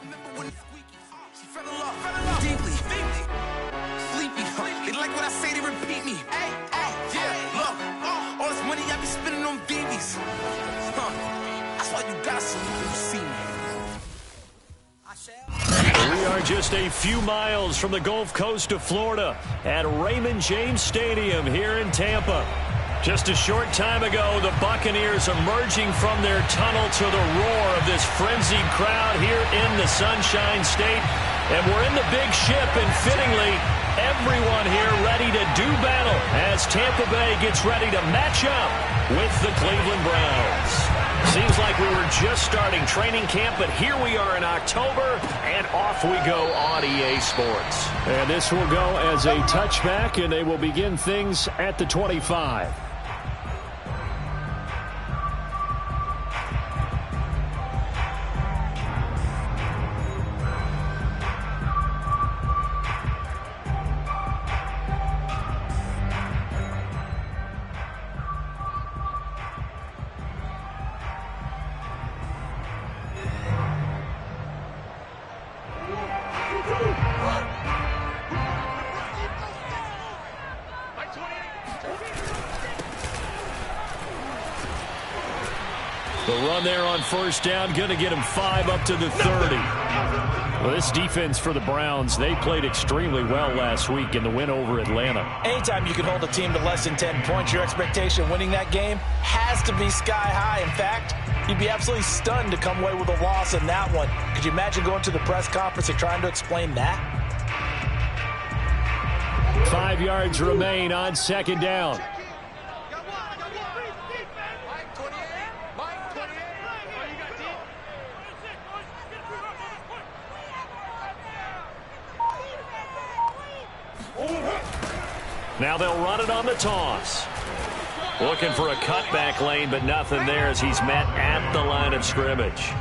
She fell in love deeply. Sleepy. They like what I say, they repeat me. Yeah, look. All this money I be spending on BBs. That's why you gotta salute when you see me. We are just a few miles from the Gulf Coast of Florida at Raymond James Stadium here in Tampa. Just a short time ago, the Buccaneers emerging from their tunnel to the roar of this frenzied crowd here in the Sunshine State. And we're in the big ship, and fittingly, everyone here ready to do battle as Tampa Bay gets ready to match up with the Cleveland Browns. Seems like we were just starting training camp, but here we are in October, and off we go on EA Sports. And this will go as a touchback, and they will begin things at the 25. The run there on first down, going to get him 5 up to the 30. Well, this defense for the Browns, they played extremely well last week in the win over Atlanta. Anytime you can hold a team to less than 10 points, your expectation winning that game has to be sky high. In fact, you'd be absolutely stunned to come away with a loss in that one. Could you imagine going to the press conference and trying to explain that? 5 yards remain on second down. Now they'll run it on the toss. Looking for a cutback lane, but nothing there as he's met at the line of scrimmage.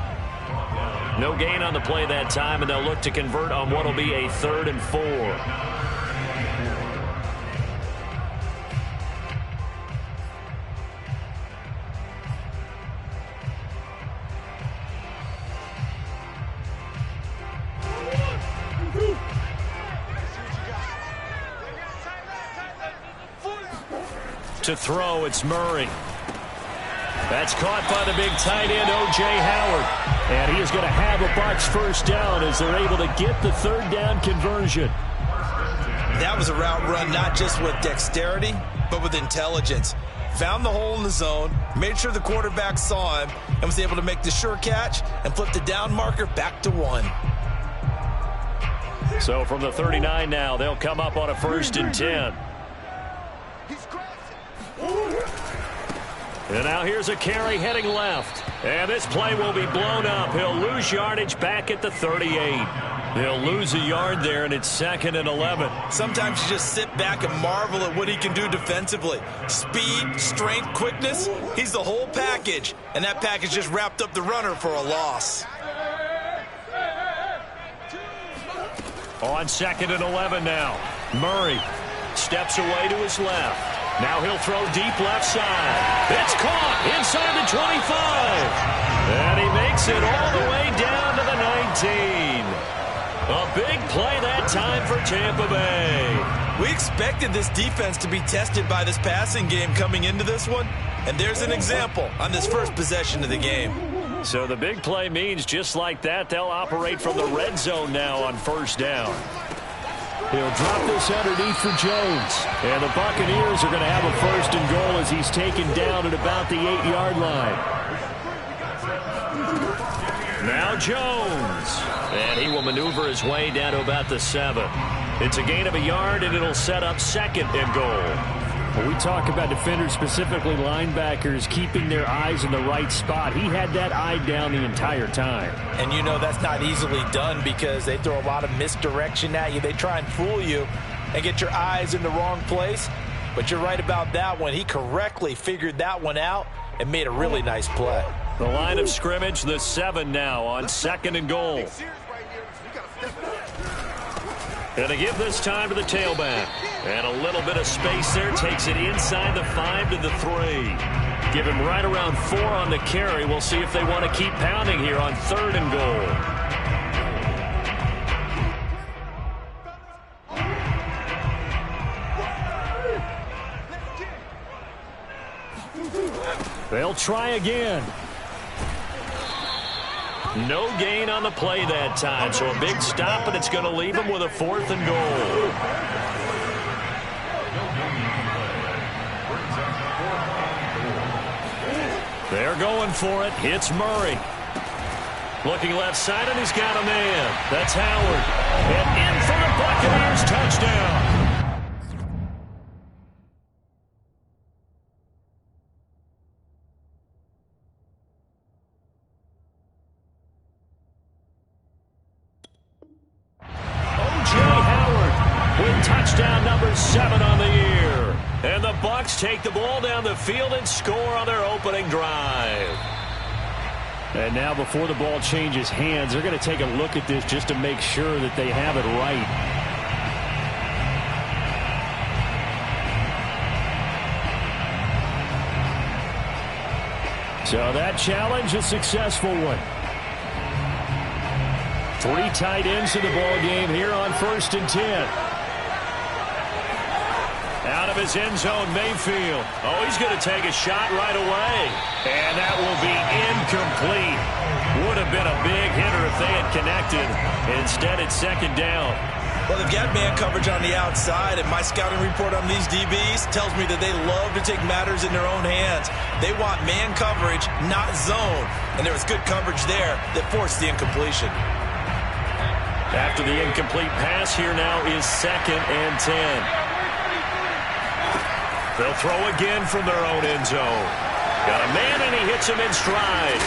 No gain on the play that time, and they'll look to convert on what will be a 3rd and 4. To throw, it's Murray. That's caught by the big tight end, O.J. Howard. And he is going to have a Bucs first down as they're able to get the 3rd down conversion. That was a route run not just with dexterity, but with intelligence. Found the hole in the zone, made sure the quarterback saw him, and was able to make the sure catch and flip the down marker back to 1. So from the 39 now, they'll come up on a 1st and 10. And now here's a carry heading left. And this play will be blown up. He'll lose yardage back at the 38. He'll lose a yard there, and it's 2nd and 11. Sometimes you just sit back and marvel at what he can do defensively. Speed, strength, quickness, he's the whole package. And that package just wrapped up the runner for a loss. On 2nd and 11 now. Murray steps away to his left. Now he'll throw deep left side. It's caught inside the 25. And he makes it all the way down to the 19. A big play that time for Tampa Bay. We expected this defense to be tested by this passing game coming into this one. And there's an example on this first possession of the game. So the big play means just like that, they'll operate from the red zone now on first down. He'll drop this underneath for Jones. And the Buccaneers are going to have a 1st and goal as he's taken down at about the 8-yard line. Now Jones. And he will maneuver his way down to about the 7. It's a gain of a yard, and it'll set up 2nd and goal. When we talk about defenders, specifically linebackers, keeping their eyes in the right spot, he had that eye down the entire time. And you know that's not easily done because they throw a lot of misdirection at you. They try and fool you and get your eyes in the wrong place. But you're right about that one. He correctly figured that one out and made a really nice play. The line of scrimmage, the 7 now on 2nd and goal. And they give this time to the tailback. And a little bit of space there. Takes it inside the 5 to the 3. Give him right around 4 on the carry. We'll see if they want to keep pounding here on 3rd and goal. try again. No gain on the play that time, so a big stop, and it's going to leave him with a 4th and goal. They're going for it. Hits Murray. Looking left side, and he's got a man. That's Howard. And in for the Buccaneers. Touchdown. Touchdown number 7 on the year. And the Bucs take the ball down the field and score on their opening drive. And now before the ball changes hands, they're going to take a look at this just to make sure that they have it right. So that challenge, a successful one. 3 tight ends in the ball game here on 1st and 10. Out of his end zone, Mayfield. Oh, he's going to take a shot right away. And that will be incomplete. Would have been a big hitter if they had connected. Instead, it's 2nd down. Well, they've got man coverage on the outside, and my scouting report on these DBs tells me that they love to take matters in their own hands. They want man coverage, not zone. And there was good coverage there that forced the incompletion. After the incomplete pass, here now is 2nd and 10. They'll throw again from their own end zone. Got a man, and he hits him in stride.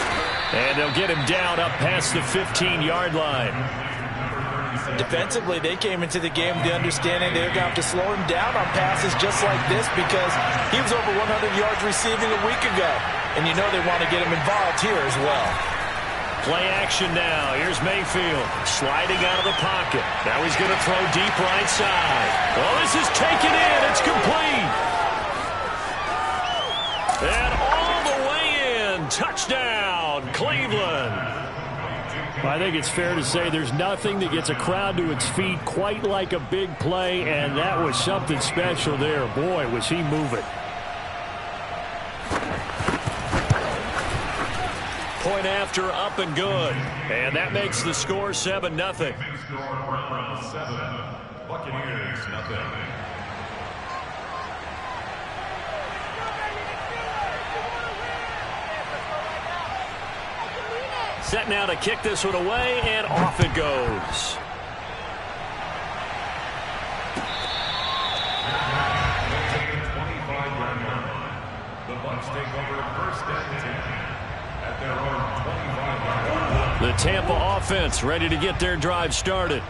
And they'll get him down up past the 15-yard line. Defensively, they came into the game with the understanding they're going to have to slow him down on passes just like this because he was over 100 yards receiving a week ago. And you know they want to get him involved here as well. Play action now. Here's Mayfield sliding out of the pocket. Now he's going to throw deep right side. Well, this is taken in. It's complete. And all the way in. Touchdown, Cleveland. I think it's fair to say there's nothing that gets a crowd to its feet quite like a big play, and that was something special there. Boy, was he moving. Point after, up and good. And that makes the score 7-0. Buccaneers, nothing. Set now to kick this one away, and off it goes. The Bucs take over 1st and 10 at their own 25-yard line. The Tampa offense ready to get their drive started.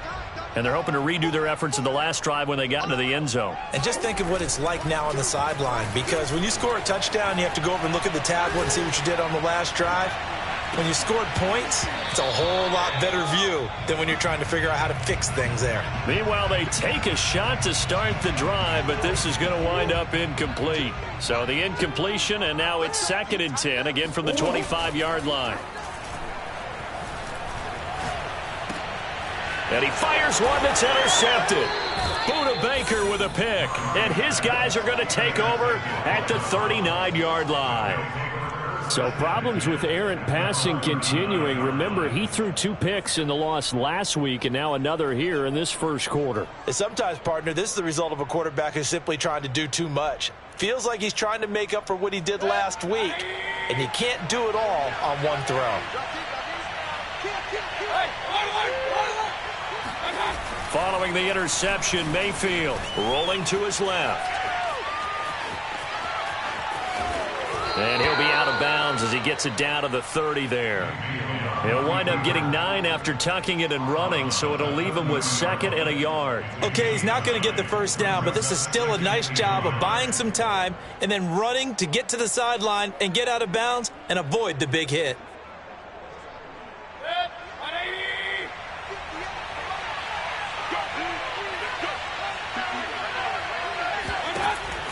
And they're hoping to redo their efforts in the last drive when they got into the end zone. And just think of what it's like now on the sideline, because when you score a touchdown, you have to go over and look at the tablet and see what you did on the last drive. When you scored points, it's a whole lot better view than when you're trying to figure out how to fix things there. Meanwhile, they take a shot to start the drive, but this is going to wind up incomplete. So the incompletion, and now it's 2nd and 10, again from the 25-yard line. And he fires one that's intercepted. Budda Baker with a pick, and his guys are going to take over at the 39-yard line. So problems with errant passing continuing. Remember, he threw 2 picks in the loss last week, and now another here in this first quarter. And sometimes, partner, this is the result of a quarterback who's simply trying to do too much. Feels like he's trying to make up for what he did last week, and you can't do it all on one throw. Following the interception, Mayfield rolling to his left. And he'll be out of bounds as he gets it down to the 30 there. He'll wind up getting 9 after tucking it and running, so it'll leave him with 2nd and a yard. Okay, he's not going to get the first down, but this is still a nice job of buying some time and then running to get to the sideline and get out of bounds and avoid the big hit.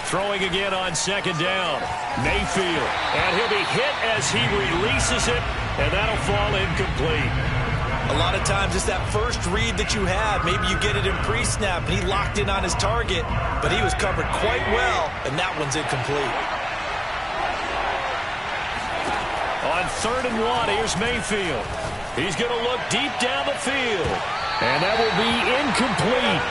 Throwing again on 2nd down. Mayfield. And he'll be hit as he releases it, and that'll fall incomplete. A lot of times it's that first read that you have. Maybe you get it in pre-snap, and he locked in on his target, but he was covered quite well, and that one's incomplete. 3rd and 1. Here's Mayfield. He's going to look deep down the field. And that will be incomplete.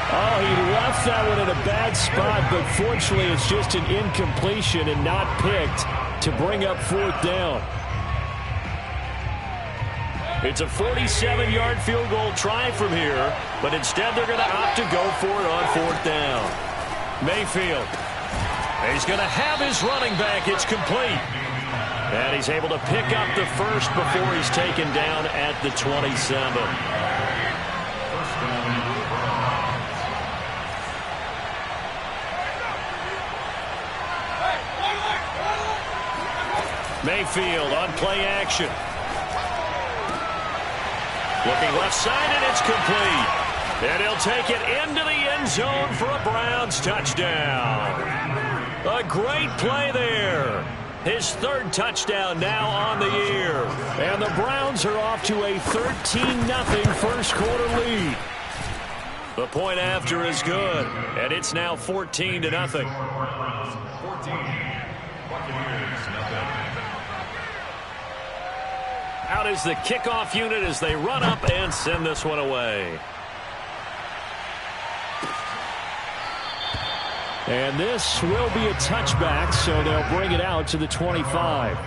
Oh, he left that one in a bad spot, but fortunately it's just an incompletion and not picked to bring up 4th down. It's a 47-yard field goal try from here, but instead they're going to opt to go for it on 4th down. Mayfield. He's going to have his running back. It's complete. And he's able to pick up the first before he's taken down at the 27. Mayfield on play action. Looking left side, and it's complete. And he'll take it into the end zone for a Browns touchdown. A great play there. His 3rd touchdown now on the year. And the Browns are off to a 13-0 first quarter lead. The point after is good, and it's now 14-0. Out is the kickoff unit as they run up and send this one away. And this will be a touchback, so they'll bring it out to the 25.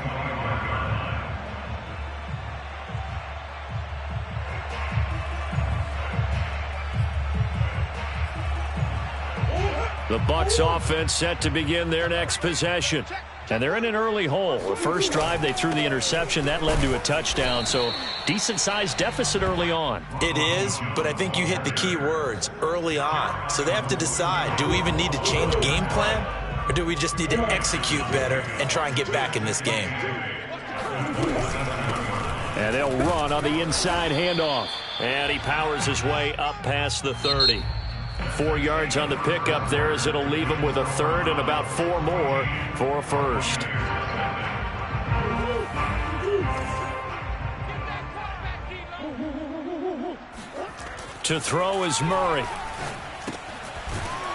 The Bucs offense set to begin their next possession. And they're in an early hole. The first drive, they threw the interception. That led to a touchdown, so decent-sized deficit early on. It is, but I think you hit the key words, early on. So they have to decide, do we even need to change game plan, or do we just need to execute better and try and get back in this game? And they'll run on the inside handoff. And he powers his way up past the 30. 4 yards on the pickup there as it'll leave him with a 3rd and about 4 more for a first. To throw is Murray.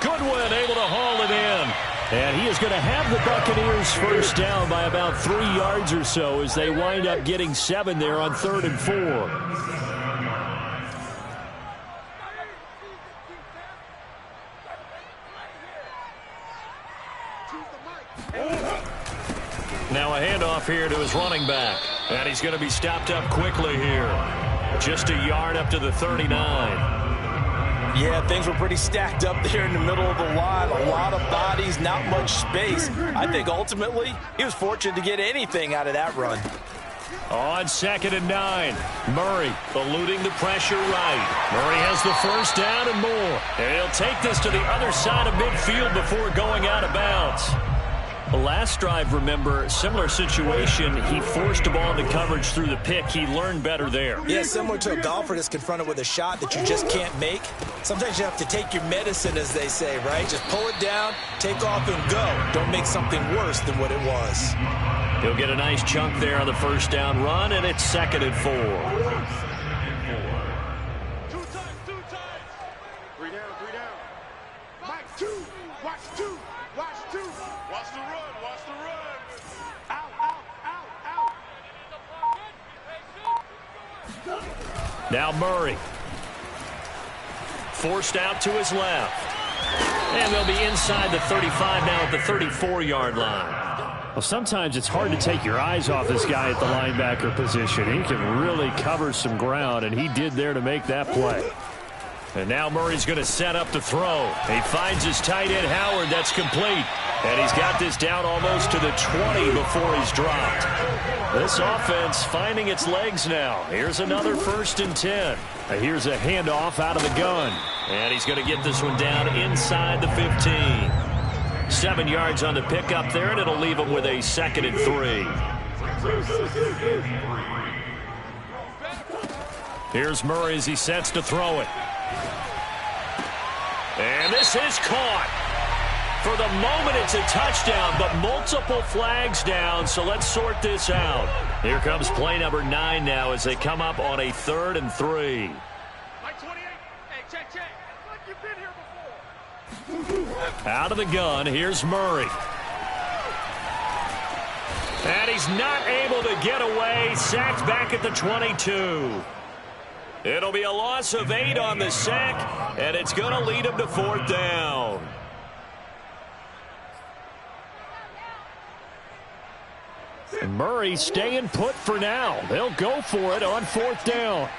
Goodwin able to haul it in. And he is going to have the Buccaneers first down by about 3 yards or so as they wind up getting 7 there on 3rd and 4. Now a handoff here to his running back. And he's going to be stopped up quickly here. Just a yard up to the 39. Yeah, things were pretty stacked up there in the middle of the line. A lot of bodies, not much space. I think ultimately he was fortunate to get anything out of that run. On 2nd and 9, Murray eluding the pressure right. Murray has the first down and more. And he'll take this to the other side of midfield before going out of bounds. The last drive, remember, similar situation. He forced a ball into coverage through the pick. He learned better there. Yeah, similar to a golfer that's confronted with a shot that you just can't make. Sometimes you have to take your medicine, as they say, right? Just pull it down, take off, and go. Don't make something worse than what it was. He'll get a nice chunk there on the first down run, and it's 2nd and 4. Now Murray. Forced out to his left. And they'll be inside the 35 now at the 34-yard line. Well, sometimes it's hard to take your eyes off this guy at the linebacker position. He can really cover some ground, and he did there to make that play. And now Murray's going to set up to throw. He finds his tight end, Howard. That's complete. And he's got this down almost to the 20 before he's dropped. This offense finding its legs now. Here's another 1st and 10. Here's a handoff out of the gun. And he's going to get this one down inside the 15. 7 yards on the pickup there, and it'll leave him with a 2nd and 3. Here's Murray as he sets to throw it. And this is caught. For the moment, it's a touchdown, but multiple flags down, so let's sort this out. Here comes play number 9 now as they come up on a 3rd and 3. Out of the gun, here's Murray. And he's not able to get away. Sacked back at the 22. It'll be a loss of 8 on the sack, and it's going to lead him to 4th down. Murray staying put for now. They'll go for it on 4th down.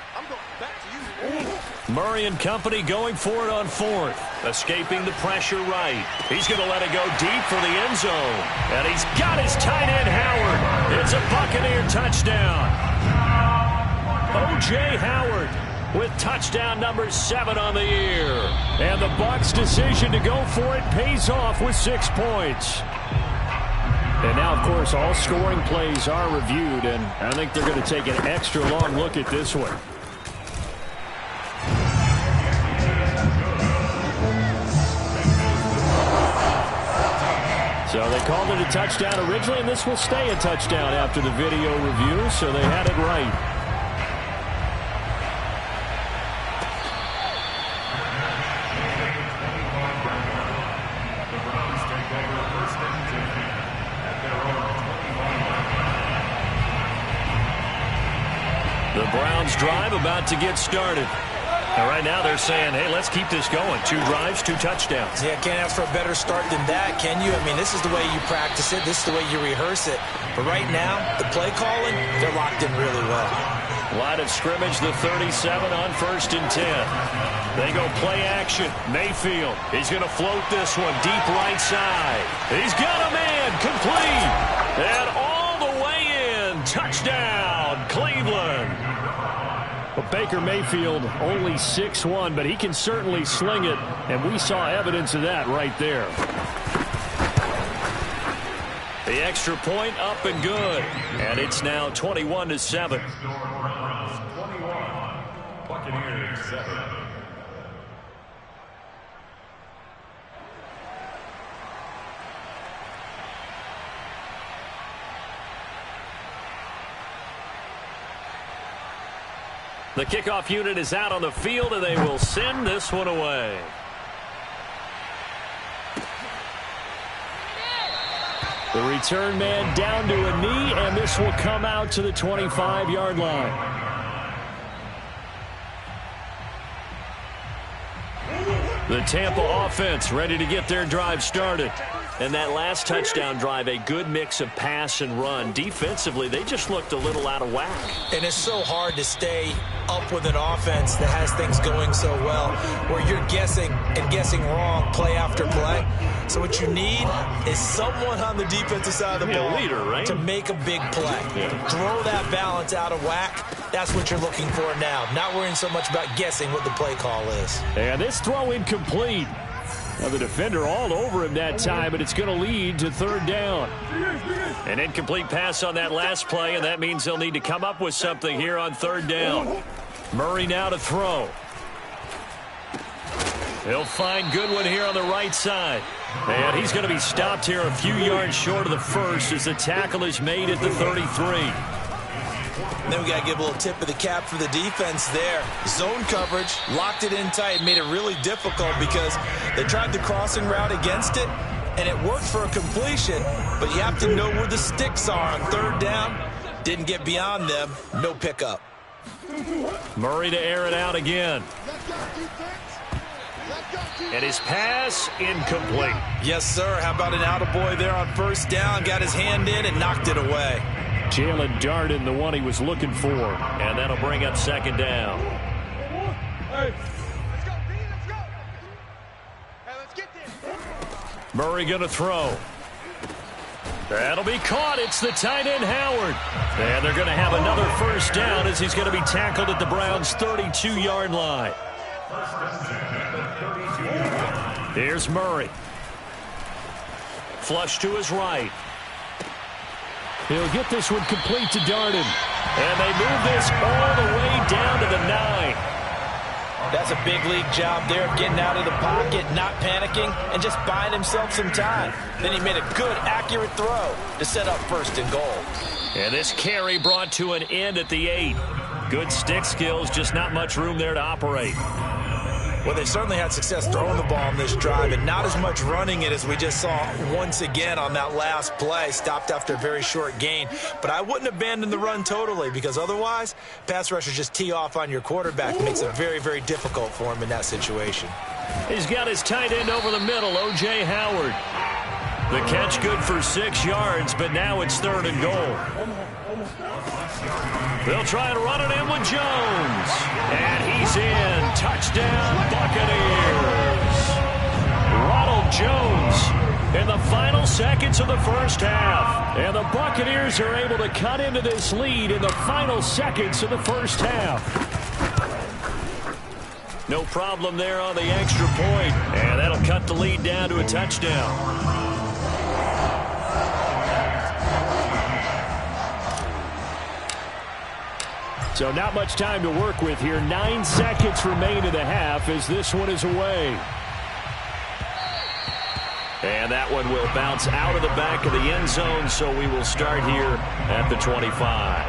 Murray and company going for it on 4th. Escaping the pressure right. He's going to let it go deep for the end zone. And he's got his tight end, Howard. It's a Buccaneer touchdown. O.J. Howard with touchdown number 7 on the year. And the Bucs' decision to go for it pays off with 6 points. And now, of course, all scoring plays are reviewed, and I think they're going to take an extra long look at this one. So they called it a touchdown originally, and this will stay a touchdown after the video review, so they had it right. The Browns drive about to get started. And right now they're saying, hey, let's keep this going. 2 drives, 2 touchdowns. Yeah, can't ask for a better start than that, can you? I mean, this is the way you practice it. This is the way you rehearse it. But right now, the play calling, they're locked in really well. Line of scrimmage, the 37 on 1st and 10. They go play action. Mayfield, he's going to float this one deep right side. He's got a man, complete. And all the way in. Touchdown, Cleveland. But Baker Mayfield only 6'1", but he can certainly sling it, and we saw evidence of that right there. The extra point up and good, and it's now 21-7. Buccaneers 7. The kickoff unit is out on the field, and they will send this one away. The return man down to a knee, and this will come out to the 25-yard line. The Tampa offense ready to get their drive started. And that last touchdown drive, a good mix of pass and run. Defensively, they just looked a little out of whack. And it's so hard to stay up with an offense that has things going so well, where you're guessing and guessing wrong play after play. So what you need is someone on the defensive side of the ball leader, right? to make a big play. Yeah. Throw that balance out of whack. That's what you're looking for now. Not worrying so much about guessing what the play call is. And this throw incomplete. Now the defender all over him that time, but it's going to lead to 3rd down. An incomplete pass on that last play, and that means they'll need to come up with something here on 3rd down. Murray now to throw. He'll find Goodwin here on the right side. And he's going to be stopped here a few yards short of the first as the tackle is made at the 33. Then we got to give a little tip of the cap for the defense there. Zone coverage, locked it in tight, made it really difficult because they tried the crossing route against it, and it worked for a completion, but you have to know where the sticks are on 3rd down. Didn't get beyond them, no pickup. Murray to air it out again. And his pass incomplete. Yes, sir. How about an attaboy there on 1st down? Got his hand in and knocked it away. Jalen Darden, the one he was looking for. And that'll bring up 2nd down. Hey, let's go, B, let's go. Hey, let's get this. Murray going to throw. That'll be caught. It's the tight end, Howard. And they're going to have another 1st down as he's going to be tackled at the Browns' 32-yard line. Here's Murray. Flush to his right. He'll get this one complete to Darden. And they move this all the way down to the 9. That's a big league job there of getting out of the pocket, not panicking, and just buying himself some time. Then he made a good, accurate throw to set up 1st and goal. And this carry brought to an end at the 8. Good stick skills, just not much room there to operate. Well, they certainly had success throwing the ball on this drive and not as much running it as we just saw once again on that last play. Stopped after a very short gain. But I wouldn't abandon the run totally, because otherwise, pass rushers just tee off on your quarterback. It makes it very, very difficult for him in that situation. He's got his tight end over the middle, O.J. Howard. The catch good for 6 yards, but now it's 3rd and goal. They'll try and run it in with Jones. And he's in. Touchdown, Buccaneers. Ronald Jones in the final seconds of the first half. And the Buccaneers are able to cut into this lead in the final seconds of the first half. No problem there on the extra point. And that'll cut the lead down to a touchdown. So not much time to work with here. 9 seconds remain in the half as this one is away. And that one will bounce out of the back of the end zone, so we will start here at the 25.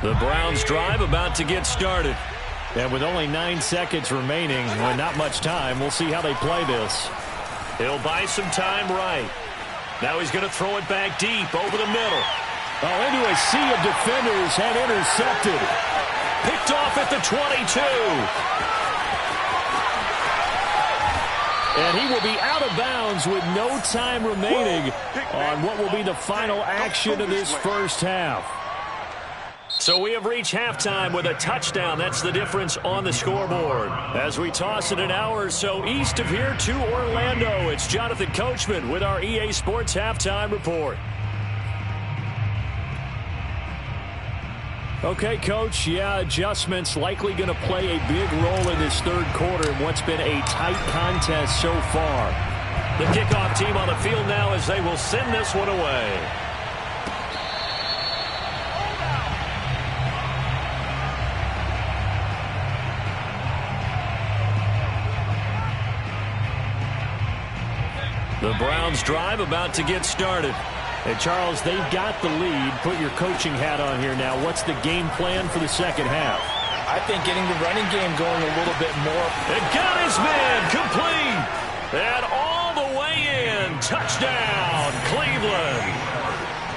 The Browns drive about to get started. And with only 9 seconds remaining, and not much time, we'll see how they play this. He'll buy some time right. Now he's going to throw it back deep over the middle. Oh, into a sea of defenders and intercepted. Picked off at the 22. And he will be out of bounds with no time remaining on what will be the final action of this first half. So we have reached halftime with a touchdown. That's the difference on the scoreboard. As we toss it an hour or so east of here to Orlando, it's Jonathan Coachman with our EA Sports Halftime Report. Okay, Coach, adjustments likely going to play a big role in this third quarter in what's been a tight contest so far. The kickoff team on the field now as they will send this one away. The Browns drive about to get started. Hey, Charles, they've got the lead. Put your coaching hat on here now. What's the game plan for the second half? I think getting the running game going a little bit more. It got his man complete. And all the way in. Touchdown, Cleveland.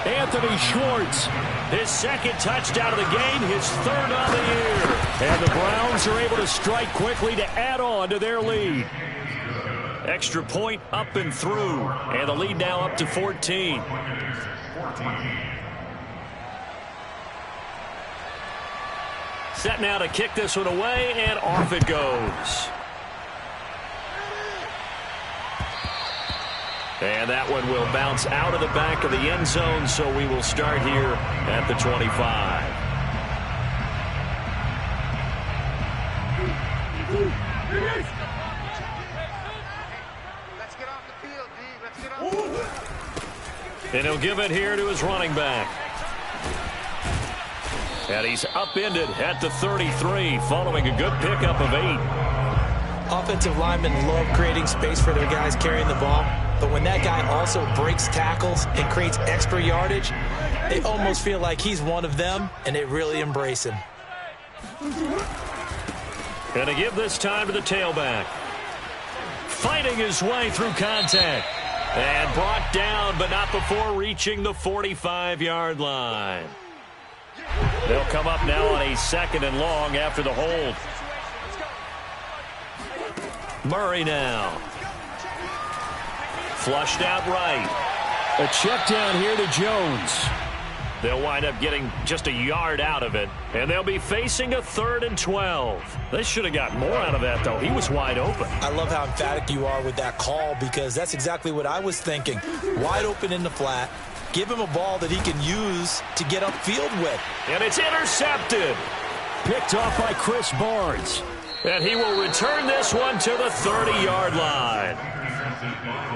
Anthony Schwartz, his second touchdown of the game, his 3rd on the year. And the Browns are able to strike quickly to add on to their lead. Extra point up and through. And the lead now up to 14. Set now to kick this one away, and off it goes. And that one will bounce out of the back of the end zone, so we will start here at the 25. And he'll give it here to his running back. And he's upended at the 33, following a good pickup of 8. Offensive linemen love creating space for their guys carrying the ball, but when that guy also breaks tackles and creates extra yardage, they almost feel like he's one of them, and they really embrace him. And to give this time to the tailback. Fighting his way through contact. And brought down, but not before reaching the 45-yard line. They'll come up now on a 2nd and long after the hold. Murray now. Flushed out right. A check down here to Jones. They'll wind up getting just a yard out of it. And they'll be facing a 3rd and 12. They should have got more out of that, though. He was wide open. I love how emphatic you are with that call, because that's exactly what I was thinking. Wide open in the flat. Give him a ball that he can use to get upfield with. And it's intercepted. Picked off by Chris Barnes. And he will return this one to the 30-yard line.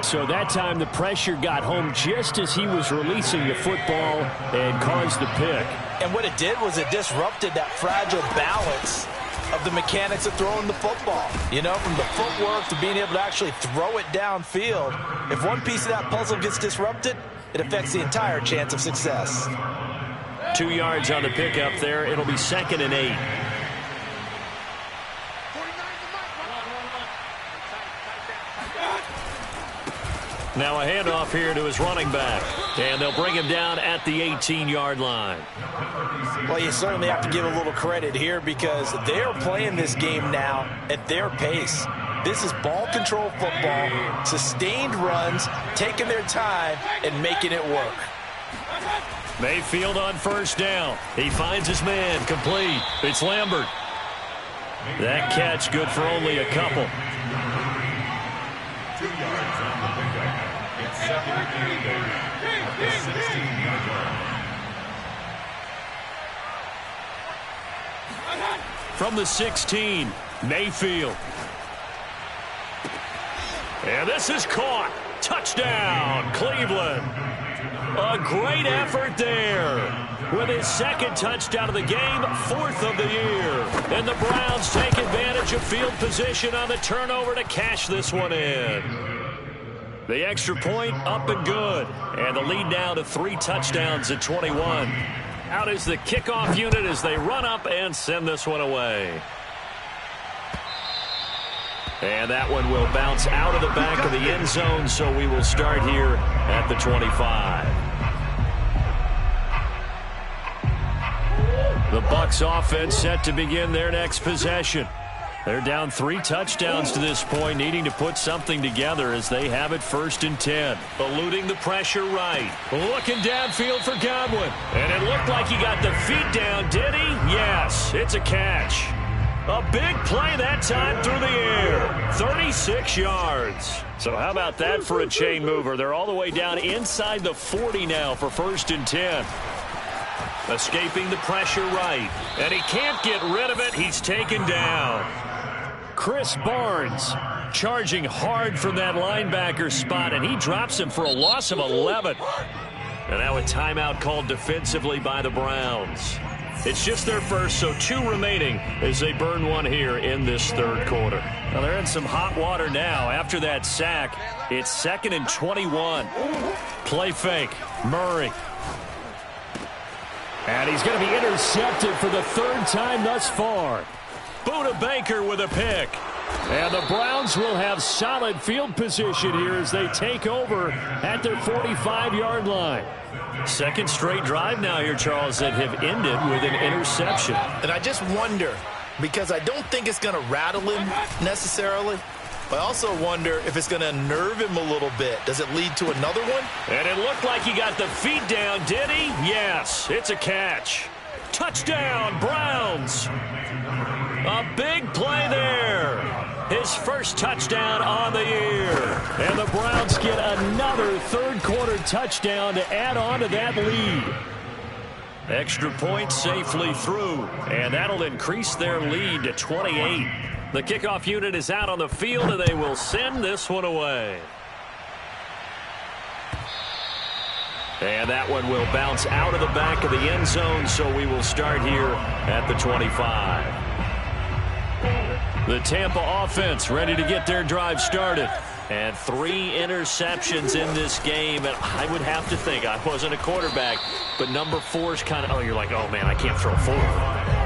So that time the pressure got home just as he was releasing the football and caused the pick. And what it did was it disrupted that fragile balance of the mechanics of throwing the football. You know, from the footwork to being able to actually throw it downfield. If one piece of that puzzle gets disrupted, it affects the entire chance of success. 2 yards on the pickup there. It'll be 2nd and 8. Now a handoff here to his running back. And they'll bring him down at the 18-yard line. Well, you certainly have to give a little credit here because they're playing this game now at their pace. This is ball control football, sustained runs, taking their time and making it work. Mayfield on first down. He finds his man, complete. It's Lambert. That catch good for only a couple. 2 yards on the pickup. It's 2nd and 8 at the 16-yard line. From the 16, Mayfield. And this is caught. Touchdown, Cleveland. A great effort there. With his second touchdown of the game, 4th of the year. And the Browns take advantage of field position on the turnover to cash this one in. The extra point up and good. And the lead now to 3 touchdowns at 21. Out is the kickoff unit as they run up and send this one away. And that one will bounce out of the back of the end zone, so we will start here at the 25. The Bucs offense set to begin their next possession. They're down 3 touchdowns to this point, needing to put something together as they have it 1st and 10. Eluding the pressure right. Looking downfield for Godwin. And it looked like he got the feet down, did he? Yes, it's a catch. A big play that time through the air. 36 yards. So how about that for a chain mover? They're all the way down inside the 40 now for 1st and 10. Escaping the pressure right. And he can't get rid of it. He's taken down. Chris Barnes charging hard from that linebacker spot, and he drops him for a loss of 11. And now a timeout called defensively by the Browns. It's just their first, so 2 remaining as they burn one here in this 3rd quarter. Now they're in some hot water now. After that sack, it's 2nd and 21. Play fake. Murray. And he's going to be intercepted for the 3rd time thus far. Buda Baker with a pick. And the Browns will have solid field position here as they take over at their 45-yard line. 2nd straight drive now here, Charles, that have ended with an interception. And I just wonder, because I don't think it's going to rattle him necessarily, but I also wonder if it's going to unnerve him a little bit. Does it lead to another one? And it looked like he got the feet down, did he? Yes, it's a catch. Touchdown, Browns. A big play there. His 1st touchdown on the year. And the Browns get another 3rd quarter touchdown to add on to that lead. Extra point safely through. And that'll increase their lead to 28. The kickoff unit is out on the field, and they will send this one away. And that one will bounce out of the back of the end zone, so we will start here at the 25. The Tampa offense ready to get their drive started. And 3 interceptions in this game. And I would have to think, I wasn't a quarterback, but number 4 is kind of, you're like, oh, man, I can't throw 4.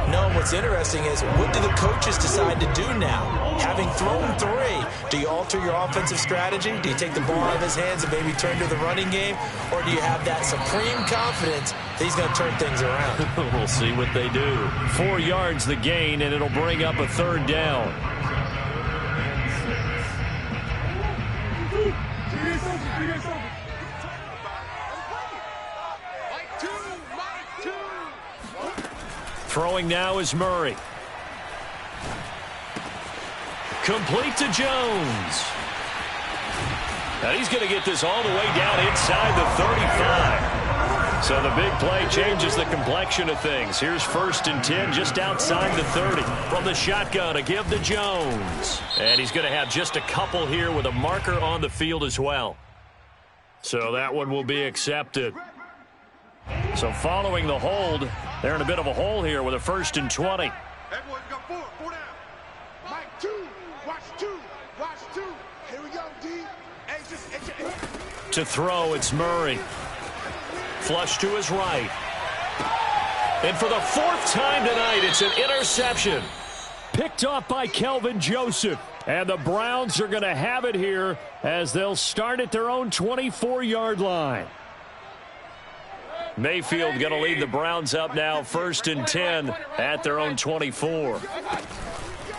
No, what's interesting is what do the coaches decide to do now? Having thrown 3, do you alter your offensive strategy? Do you take the ball out of his hands and maybe turn to the running game? Or do you have that supreme confidence that he's going to turn things around? We'll see what they do. 4 yards the gain, and it'll bring up a 3rd down. Throwing now is Murray. Complete to Jones. Now he's going to get this all the way down inside the 35. So the big play changes the complexion of things. Here's 1st and 10 just outside the 30. From the shotgun to give to Jones. And he's going to have just a couple here with a marker on the field as well. So that one will be accepted. So following the hold, they're in a bit of a hole here with a 1st and 20. Everyone's got 4 down. Mike 2, watch 2, watch 2. Here we go, D. To throw, it's Murray. Flush to his right. And for the 4th time tonight, it's an interception. Picked off by Kelvin Joseph. And the Browns are going to have it here as they'll start at their own 24-yard line. Mayfield going to lead the Browns up now, 1st and 10 at their own 24.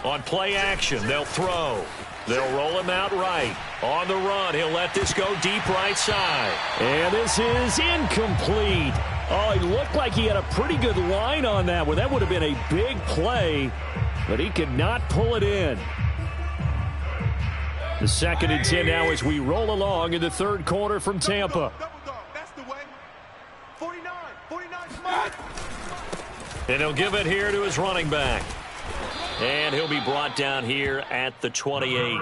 On play action, they'll throw. They'll roll him out right. On the run, he'll let this go deep right side. And this is incomplete. Oh, he looked like he had a pretty good line on that one. That would have been a big play, but he could not pull it in. The 2nd and 10 now as we roll along in the 3rd quarter from Tampa. That's the way. 49, And he'll give it here to his running back. And he'll be brought down here at the 28.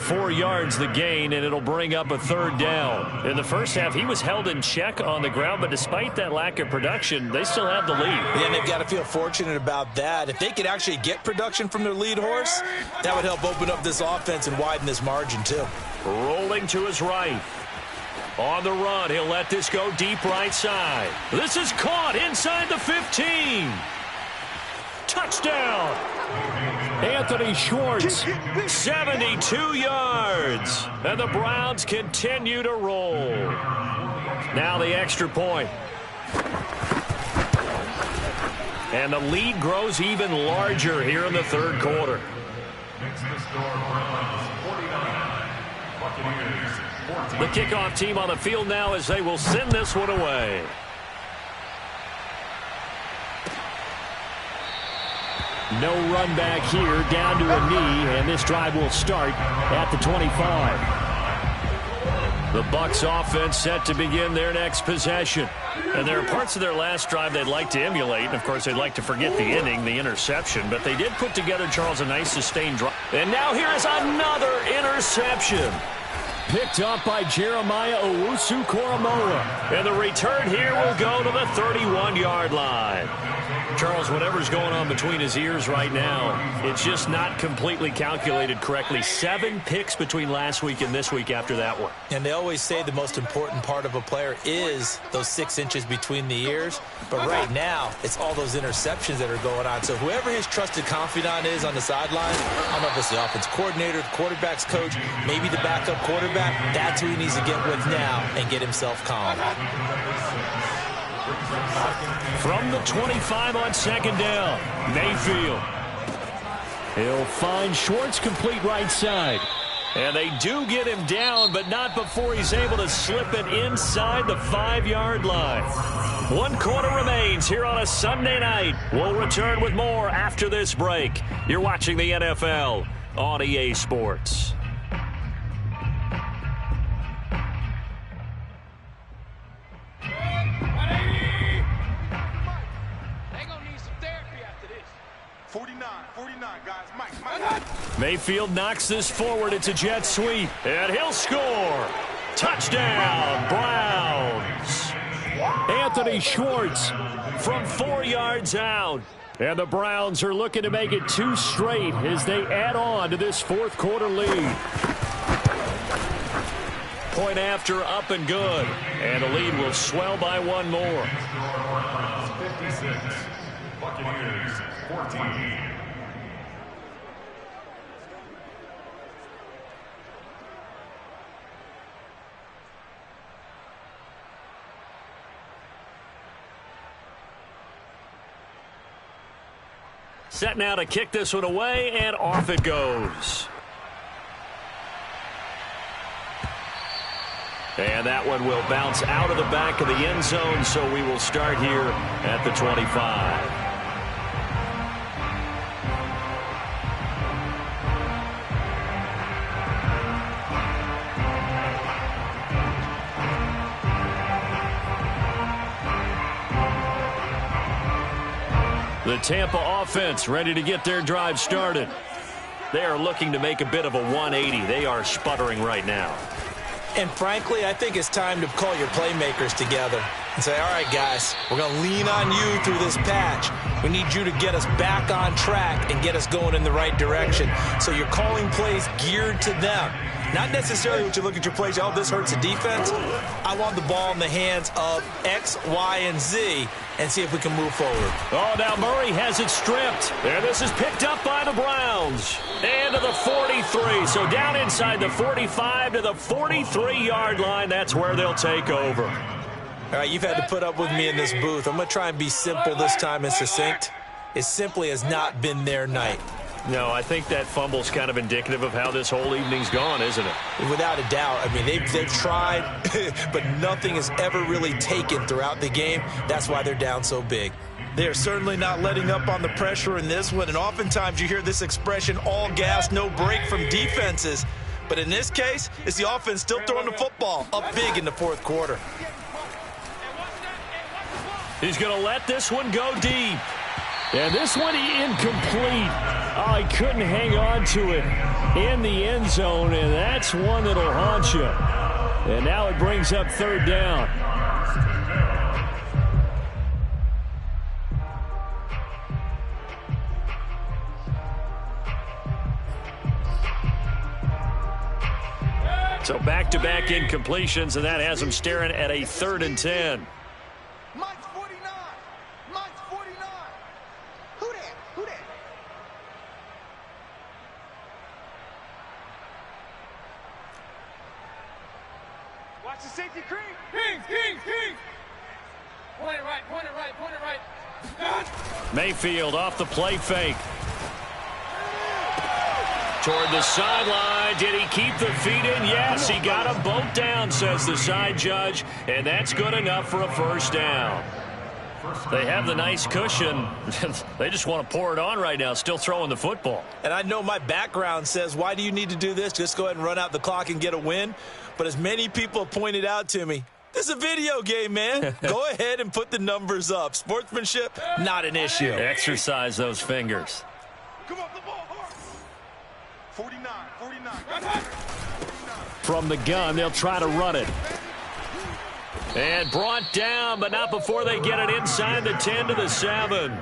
4 yards the gain, and it'll bring up a 3rd down. In the first half, he was held in check on the ground, but despite that lack of production, they still have the lead. Yeah, and they've got to feel fortunate about that. If they could actually get production from their lead horse, that would help open up this offense and widen this margin too. Rolling to his right. On the run, he'll let this go deep right side. This is caught inside the 15. Touchdown. Anthony Schwartz, 72 yards. And the Browns continue to roll. Now the extra point. And the lead grows even larger here in the 3rd quarter. The kickoff team on the field now as they will send this one away. No run back here, down to a knee, and this drive will start at the 25. The Bucs offense set to begin their next possession. And there are parts of their last drive they'd like to emulate. And, of course, they'd like to forget the inning, the interception. But they did put together, Charles, a nice sustained drive. And now here is another interception. Picked up by Jeremiah Owusu-Koramoah. And the return here will go to the 31-yard line. Charles, whatever's going on between his ears right now, it's just not completely calculated correctly. 7 picks between last week and this week after that one. And they always say the most important part of a player is those 6 inches between the ears. But right now, it's all those interceptions that are going on. So whoever his trusted confidant is on the sideline, I don't know if it's the offense coordinator, the quarterback's coach, maybe the backup quarterback, that's who he needs to get with now and get himself calm. From the 25 on 2nd down, Mayfield. He'll find Schwartz complete right side. And they do get him down, but not before he's able to slip it inside the 5-yard line. 1 quarter remains here on a Sunday night. We'll return with more after this break. You're watching the NFL on EA Sports. Mayfield knocks this forward. It's a jet sweep. And he'll score. Touchdown, Browns. Anthony Schwartz from 4 yards out. And the Browns are looking to make it 2 straight as they add on to this 4th quarter lead. Point after, up and good. And the lead will swell by 1 more. 56, Buccaneers 14. Set now to kick this one away, and off it goes. And that one will bounce out of the back of the end zone, so we will start here at the 25. The Tampa offense ready to get their drive started. They are looking to make a bit of a 180. They are sputtering right now. And frankly, I think it's time to call your playmakers together and say, all right, guys, we're going to lean on you through this patch. We need you to get us back on track and get us going in the right direction. So you're calling plays geared to them. Not necessarily what you look at your plays, oh, this hurts the defense. I want the ball in the hands of X, Y, and Z and see if we can move forward. Oh, now Murray has it stripped. And this is picked up by the Browns. And to the 43. So down inside the 45 to the 43-yard line. That's where they'll take over. All right, you've had to put up with me in this booth. I'm going to try and be simple this time and succinct. It simply has not been their night. No, I think that fumble's kind of indicative of how this whole evening's gone, isn't it? Without a doubt. I mean, they've tried, but nothing has ever really taken throughout the game. That's why they're down so big. They are certainly not letting up on the pressure in this one, and oftentimes you hear this expression, all gas, no break from defenses. But in this case, it's the offense still throwing the football up big in the fourth quarter. He's going to let this one go deep. And this one incomplete. Oh, he couldn't hang on to it in the end zone, and that's one that'll haunt you. And now it brings up third down. So back-to-back incompletions, and that has them staring at a 3rd and 10. Mike's 49. Mike's 49. Who that? Who that? Watch the safety creep. Kings. Point it right, point it right, point it right. Mayfield off the play fake. Toward the sideline. Did he keep the feet in? Yes, he got them both down, says the side judge, and that's good enough for a first down. They have the nice cushion. They just want to pour it on right now, still throwing the football. And I know my background says, why do you need to do this? Just go ahead and run out the clock and get a win. But as many people have pointed out to me, this is a video game, man. Go ahead and put the numbers up. Sportsmanship, not an issue. Exercise those fingers. Come on, the ball. 49. From the gun, they'll try to run it. And brought down, but not before they get it inside the 10 to the 7.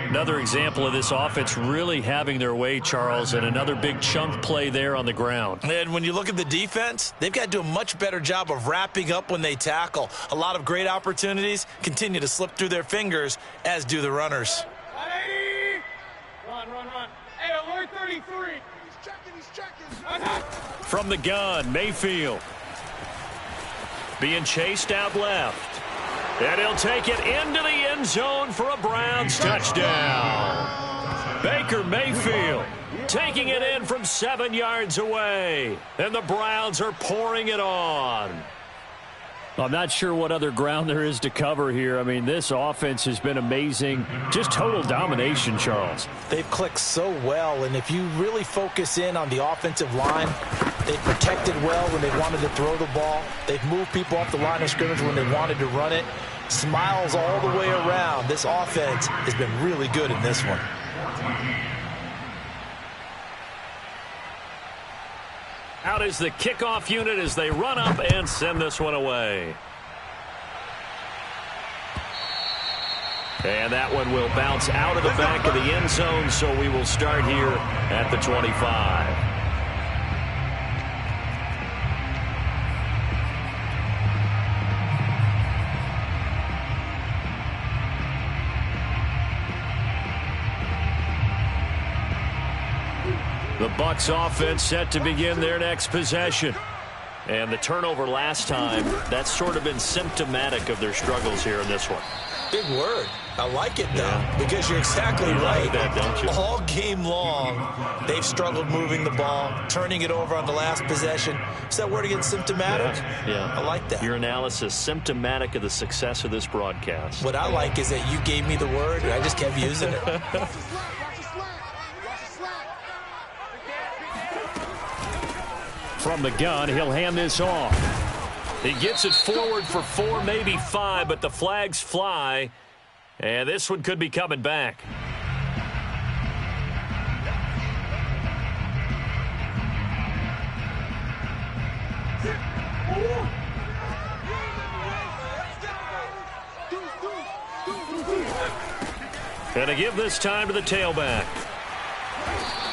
Another example of this offense really having their way, Charles, and another big chunk play there on the ground. And when you look at the defense, they've got to do a much better job of wrapping up when they tackle. A lot of great opportunities continue to slip through their fingers, as do the runners. Run. Hey, alert 33. He's checking. From the gun, Mayfield. Being chased out left. And he'll take it into the end zone for a Browns touchdown. Baker Mayfield taking it in from 7 yards away. And the Browns are pouring it on. I'm not sure what other ground there is to cover here. I mean, this offense has been amazing. Just total domination, Charles. They've clicked so well, and if you really focus in on the offensive line, they've protected well when they wanted to throw the ball. They've moved people off the line of scrimmage when they wanted to run it. Smiles all the way around. This offense has been really good in this one. Out is the kickoff unit as they run up and send this one away. And that one will bounce out of the back of the end zone, so we will start here at the 25. The Bucs offense set to begin their next possession. And the turnover last time, that's sort of been symptomatic of their struggles here in this one. Big word. I like it, though, because you're exactly right. Like that, don't you? All game long, they've struggled moving the ball, turning it over on the last possession. Is that word again, symptomatic? Yeah. I like that. Your analysis, symptomatic of the success of this broadcast. What I like is that you gave me the word, and I just kept using it. From the gun, he'll hand this off. He gets it forward for 4, maybe 5, but the flags fly. And this one could be coming back. And to give this time to the tailback.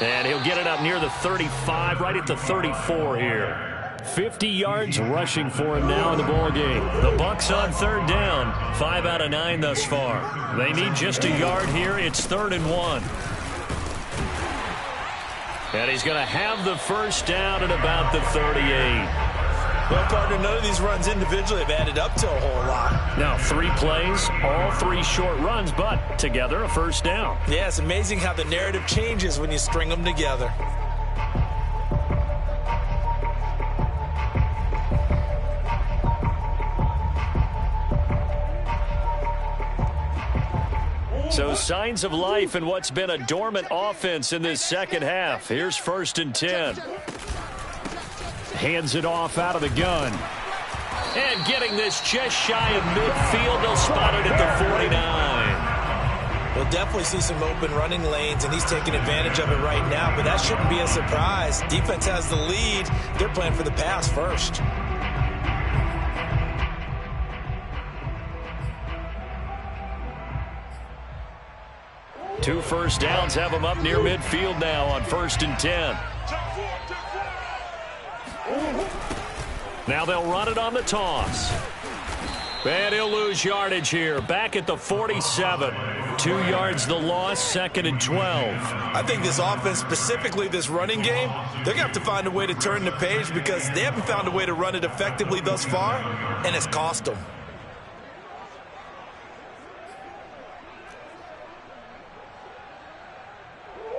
And he'll get it up near the 35, right at the 34 here. 50 yards rushing for him now in the ball game. The Bucs on third down, 5 out of 9 thus far. They need just a yard here. It's 3rd and 1. And he's going to have the first down at about the 38. Well, partner, none of these runs individually have added up to a whole lot. Now 3 plays, all 3 short runs, but together a first down. Yeah, it's amazing how the narrative changes when you string them together. So signs of life in what's been a dormant offense in this second half. Here's 1st and 10. Hands it off out of the gun. And getting this just shy of midfield. They'll spot it at the 49. We'll definitely see some open running lanes, and he's taking advantage of it right now, but that shouldn't be a surprise. Defense has the lead. They're playing for the pass first. Two first downs have him up near midfield now on 1st and 10. Now they'll run it on the toss. And he'll lose yardage here. Back at the 47. 2 yards the loss, 2nd and 12. I think this offense, specifically this running game, they're going to have to find a way to turn the page because they haven't found a way to run it effectively thus far, and it's cost them.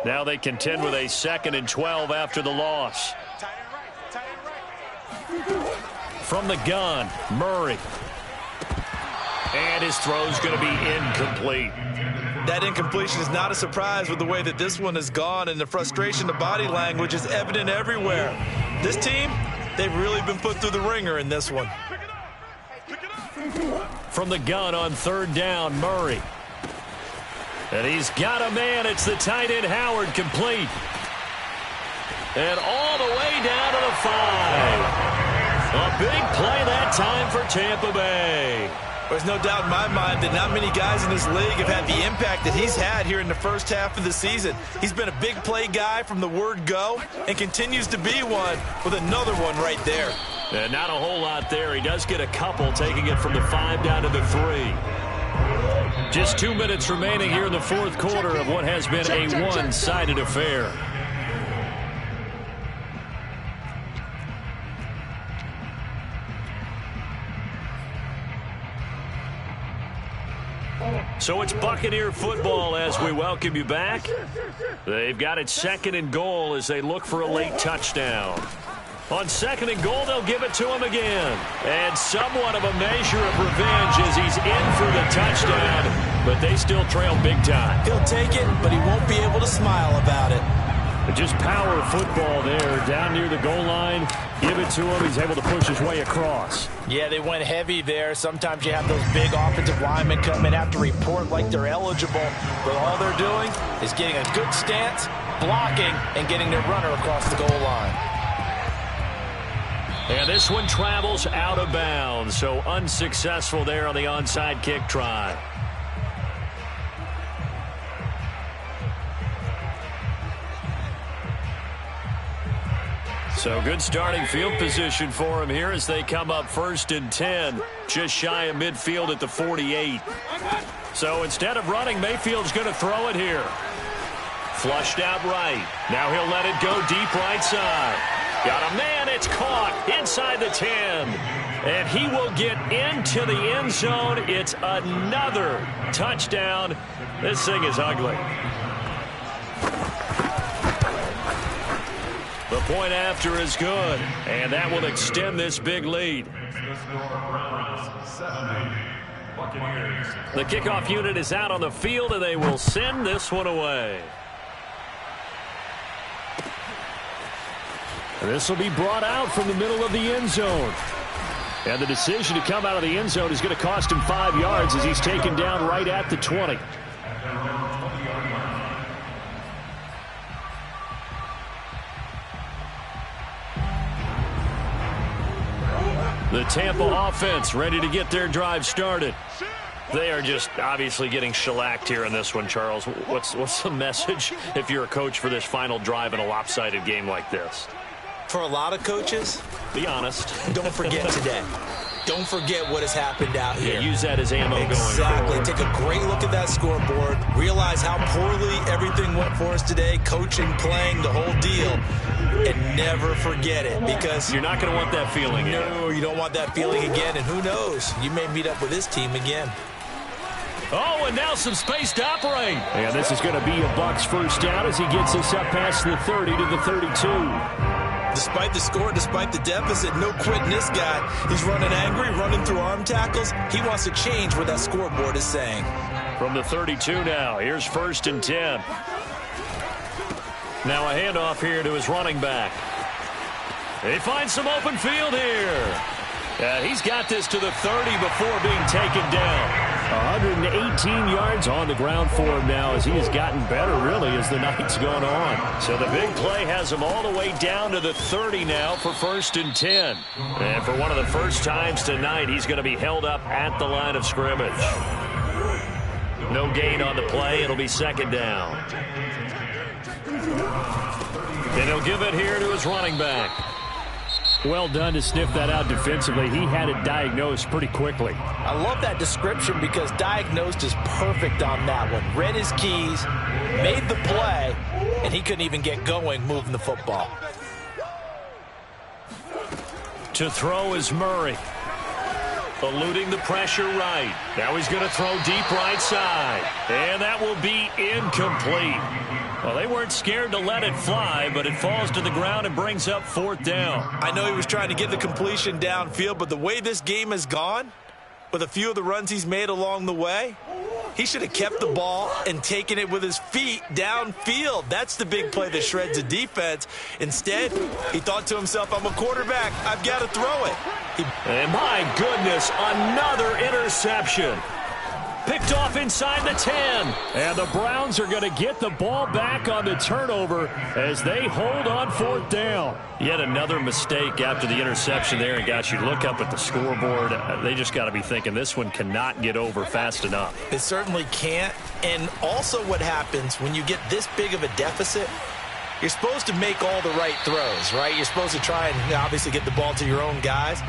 Now they contend with a 2nd and 12 after the loss. From the gun, Murray. And his throw's going to be incomplete. That incompletion is not a surprise with the way that this one has gone, and the frustration, the body language is evident everywhere. This team, they've really been put through the ringer in this one. From the gun on 3rd down, Murray. And he's got a man. It's the tight end Howard, complete. And all the way down to the 5. A big play that time for Tampa Bay. There's no doubt in my mind that not many guys in this league have had the impact that he's had here in the first half of the season. He's been a big play guy from the word go and continues to be one with another one right there. And not a whole lot there. He does get a couple, taking it from the 5 down to the 3. Just 2 minutes remaining here in the 4th quarter of what has been a one-sided affair. So it's Buccaneer football as we welcome you back. They've got it 2nd and goal as they look for a late touchdown. On 2nd and goal, they'll give it to him again. And somewhat of a measure of revenge as he's in for the touchdown, but they still trail big time. He'll take it, but he won't be able to smile about it. Just power football there down near the goal line. Give it to him. He's able to push his way across. Yeah, they went heavy there. Sometimes you have those big offensive linemen come in, have to report like they're eligible, but all they're doing is getting a good stance, blocking, and getting their runner across the goal line. And this one travels out of bounds, so unsuccessful there on the onside kick try. So good starting field position for him here as they come up 1st and 10, just shy of midfield at the 48. So instead of running, Mayfield's going to throw it here. Flushed out right. Now he'll let it go deep right side. Got a man. It's caught inside the 10. And he will get into the end zone. It's another touchdown. This thing is ugly. The point after is good, and that will extend this big lead. The kickoff unit is out on the field, and they will send this one away. This will be brought out from the middle of the end zone. And the decision to come out of the end zone is going to cost him 5 yards as he's taken down right at the 20. The Tampa offense ready to get their drive started. They are just obviously getting shellacked here in this one, Charles. What's the message if you're a coach for this final drive in a lopsided game like this? For a lot of coaches, be honest. Don't forget today. Don't forget what has happened out here. Yeah, use that as ammo going forward. Exactly. Take a great look at that scoreboard. Realize how poorly everything went for us today. Coaching, playing, the whole deal. And never forget it, because you're not going to want that feeling again. No, you don't want that feeling again. And who knows? You may meet up with this team again. Oh, and now some space to operate. And this is going to be a Bucs first down as he gets us up past the 30 to the 32. Despite the score, despite the deficit, no quitting this guy. He's running angry, running through arm tackles. He wants to change what that scoreboard is saying. From the 32 now, here's 1st and 10. Now a handoff here to his running back. He finds some open field here. He's got this to the 30 before being taken down. 118 yards on the ground for him now as he has gotten better, really, as the night's gone on. So the big play has him all the way down to the 30 now for 1st and 10. And for one of the first times tonight, he's going to be held up at the line of scrimmage. No gain on the play. It'll be 2nd down. And he'll give it here to his running back. Well done to sniff that out defensively. He had it diagnosed pretty quickly. I love that description because diagnosed is perfect on that one. Read his keys, made the play, and he couldn't even get going moving the football. To throw is Murray. Eluding the pressure right. Now he's going to throw deep right side. And that will be incomplete. Well, they weren't scared to let it fly, but it falls to the ground and brings up 4th down. I know he was trying to get the completion downfield, but the way this game has gone, with a few of the runs he's made along the way, he should have kept the ball and taken it with his feet downfield. That's the big play that shreds the defense. Instead, he thought to himself, I'm a quarterback. I've got to throw it. And my goodness, another interception. Picked off inside the 10. And the Browns are going to get the ball back on the turnover as they hold on 4th down. Yet another mistake after the interception there. And gosh, you look up at the scoreboard, they just got to be thinking this one cannot get over fast enough. It certainly can't. And also what happens when you get this big of a deficit, you're supposed to make all the right throws, right? You're supposed to try and obviously get the ball to your own guys.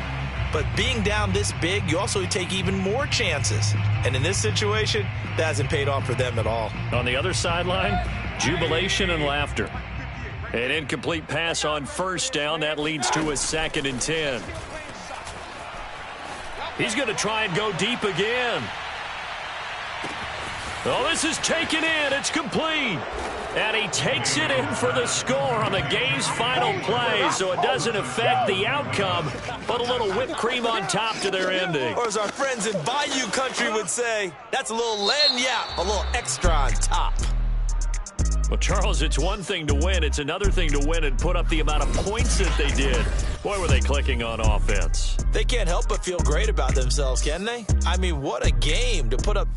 But being down this big, you also take even more chances. And in this situation, that hasn't paid off for them at all. On the other sideline, jubilation and laughter. An incomplete pass on 1st down. That leads to a 2nd and 10. He's going to try and go deep again. Oh, this is taken in. It's complete. And he takes it in for the score on the game's final play, so it doesn't affect the outcome, but a little whipped cream on top to their ending. Or as our friends in Bayou country would say, that's a little lagniappe, a little extra on top. Well, Charles, it's one thing to win. It's another thing to win and put up the amount of points that they did. Boy, were they clicking on offense. They can't help but feel great about themselves, can they? I mean, what a game to put up